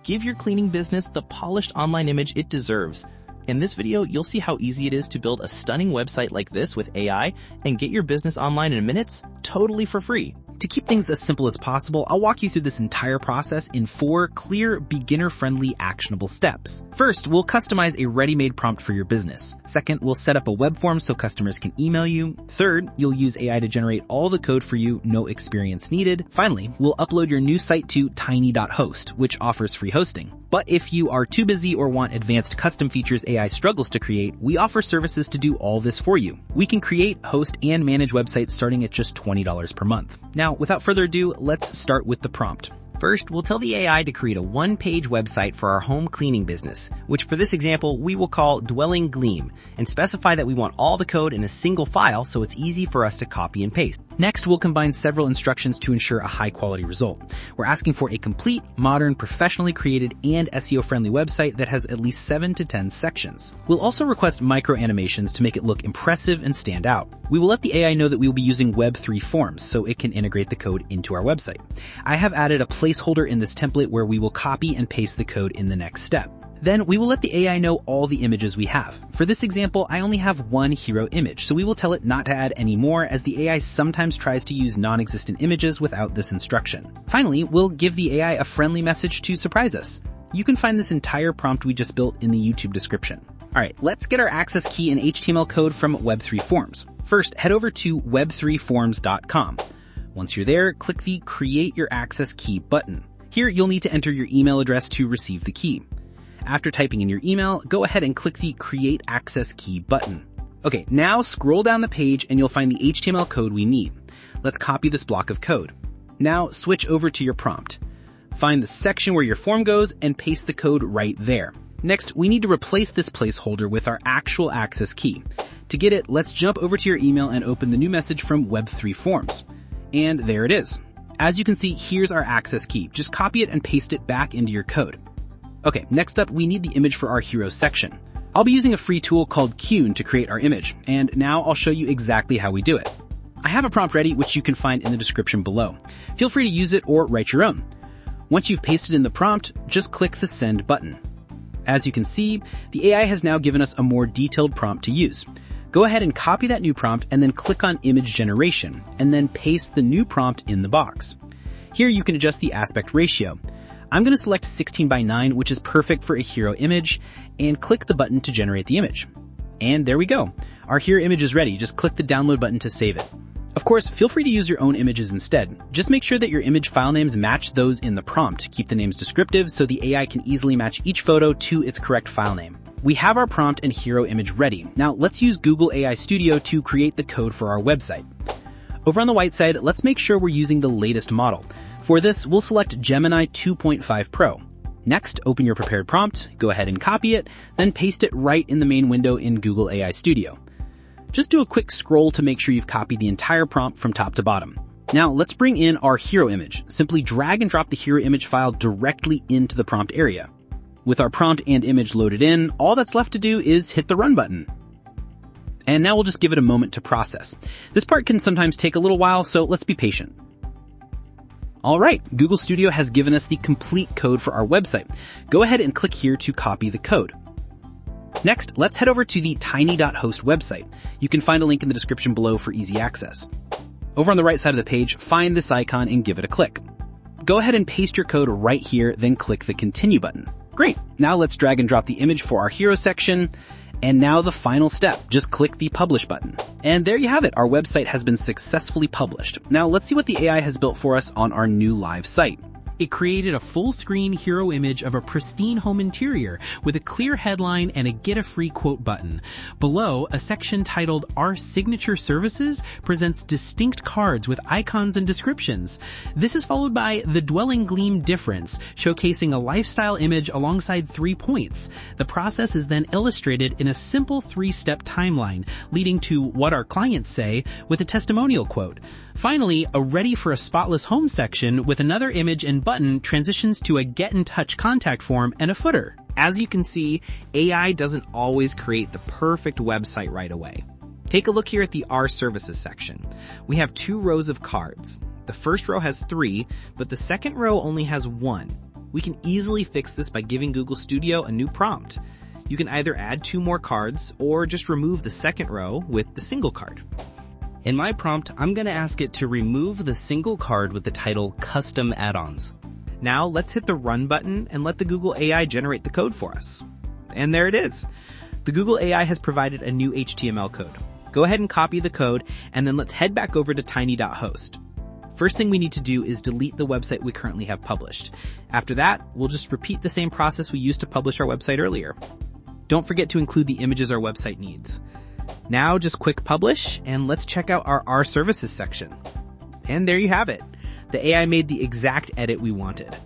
Give your cleaning business the polished online image it deserves. In this video, you'll see how easy it is to build a stunning website like this with AI and get your business online in minutes, totally for free. To keep things as simple as possible, I'll walk you through this entire process in 4 clear, beginner-friendly, actionable steps. First, we'll customize a ready-made prompt for your business. Second, we'll set up a web form so customers can email you. Third, you'll use AI to generate all the code for you, no experience needed. Finally, we'll upload your new site to tiny.host, which offers free hosting. But if you are too busy or want advanced custom features AI struggles to create, we offer services to do all this for you. We can create, host, and manage websites starting at just $20 per month. Now, without further ado, let's start with the prompt. First, we'll tell the AI to create a one-page website for our home cleaning business, which for this example, we will call Dwelling Gleam, and specify that we want all the code in a single file so it's easy for us to copy and paste. Next, we'll combine several instructions to ensure a high-quality result. We're asking for a complete, modern, professionally created, and SEO-friendly website that has at least 7 to 10 sections. We'll also request micro-animations to make it look impressive and stand out. We will let the AI know that we will be using Web3 forms so it can integrate the code into our website. I have added a placeholder in this template where we will copy and paste the code in the next step. Then we will let the AI know all the images we have. For this example, I only have one hero image, so we will tell it not to add any more as the AI sometimes tries to use non-existent images without this instruction. Finally, we'll give the AI a friendly message to surprise us. You can find this entire prompt we just built in the YouTube description. Alright, let's get our access key and HTML code from Web3 Forms. First, head over to web3forms.com. Once you're there, click the Create Your Access Key button. Here, you'll need to enter your email address to receive the key. After typing in your email, go ahead and click the Create Access Key button. Okay, now scroll down the page and you'll find the HTML code we need. Let's copy this block of code. Now switch over to your prompt. Find the section where your form goes and paste the code right there. Next, we need to replace this placeholder with our actual access key. To get it, let's jump over to your email and open the new message from Web3 Forms. And there it is. As you can see, here's our access key. Just copy it and paste it back into your code. Okay, next up, we need the image for our hero section. I'll be using a free tool called Qune to create our image, and now I'll show you exactly how we do it. I have a prompt ready, which you can find in the description below. Feel free to use it or write your own. Once you've pasted in the prompt, just click the Send button. As you can see, the AI has now given us a more detailed prompt to use. Go ahead and copy that new prompt and then click on Image Generation, and then paste the new prompt in the box. Here you can adjust the aspect ratio. I'm going to select 16:9, which is perfect for a hero image, and click the button to generate the image. And there we go. Our hero image is ready. Just click the download button to save it. Of course, feel free to use your own images instead. Just make sure that your image file names match those in the prompt. Keep the names descriptive so the AI can easily match each photo to its correct file name. We have our prompt and hero image ready. Now let's use Google AI Studio to create the code for our website. Over on the right side, let's make sure we're using the latest model. For this, we'll select Gemini 2.5 Pro. Next, open your prepared prompt, go ahead and copy it, then paste it right in the main window in Google AI Studio. Just do a quick scroll to make sure you've copied the entire prompt from top to bottom. Now let's bring in our hero image. Simply drag and drop the hero image file directly into the prompt area. With our prompt and image loaded in, all that's left to do is hit the Run button. And now we'll just give it a moment to process. This part can sometimes take a little while, so let's be patient. Alright, Google Studio has given us the complete code for our website. Go ahead and click here to copy the code. Next, let's head over to the tiny.host website. You can find a link in the description below for easy access. Over on the right side of the page, find this icon and give it a click. Go ahead and paste your code right here, then click the Continue button. Great! Now let's drag and drop the image for our hero section. And now the final step, just click the Publish button. And there you have it, our website has been successfully published. Now let's see what the AI has built for us on our new live site. It created a full-screen hero image of a pristine home interior with a clear headline and a Get a Free Quote button. Below, a section titled Our Signature Services presents distinct cards with icons and descriptions. This is followed by the Dwelling Gleam Difference, showcasing a lifestyle image alongside 3 points. The process is then illustrated in a simple 3-step timeline, leading to What Our Clients Say with a testimonial quote. Finally, a Ready for a Spotless Home section with another image and button transitions to a Get in Touch contact form and a footer. As you can see, AI doesn't always create the perfect website right away. Take a look here at the Our Services section. We have 2 rows of cards. The first row has 3, but the second row only has 1. We can easily fix this by giving Google Studio a new prompt. You can either add 2 more cards or just remove the second row with the single card. In my prompt, I'm going to ask it to remove the single card with the title Custom Add-ons. Now let's hit the Run button and let the Google AI generate the code for us. And there it is. The Google AI has provided a new HTML code. Go ahead and copy the code, and then let's head back over to tiny.host. First thing we need to do is delete the website we currently have published. After that, we'll just repeat the same process we used to publish our website earlier. Don't forget to include the images our website needs. Now just click Publish, and let's check out our Services section. And there you have it. The AI made the exact edit we wanted.